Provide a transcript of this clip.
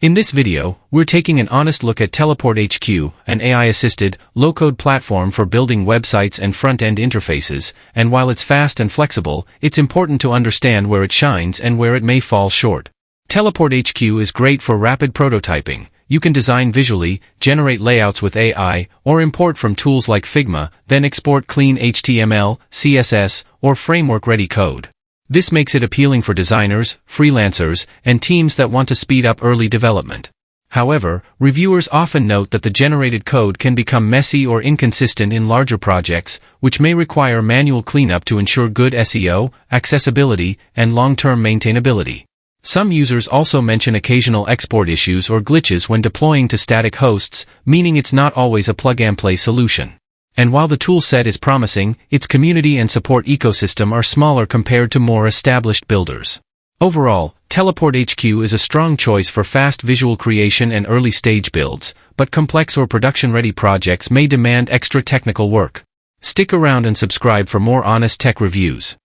In this video, we're taking an honest look at TeleportHQ, an AI-assisted, low-code platform for building websites and front-end interfaces, and while it's fast and flexible, it's important to understand where it shines and where it may fall short. TeleportHQ is great for rapid prototyping. You can design visually, generate layouts with AI, or import from tools like Figma, then export clean HTML, CSS, or framework-ready code. This makes it appealing for designers, freelancers, and teams that want to speed up early development. However, reviewers often note that the generated code can become messy or inconsistent in larger projects, which may require manual cleanup to ensure good SEO, accessibility, and long-term maintainability. Some users also mention occasional export issues or glitches when deploying to static hosts, meaning it's not always a plug-and-play solution. And while the toolset is promising, its community and support ecosystem are smaller compared to more established builders. Overall, TeleportHQ is a strong choice for fast visual creation and early-stage builds, but complex or production-ready projects may demand extra technical work. Stick around and subscribe for more honest tech reviews.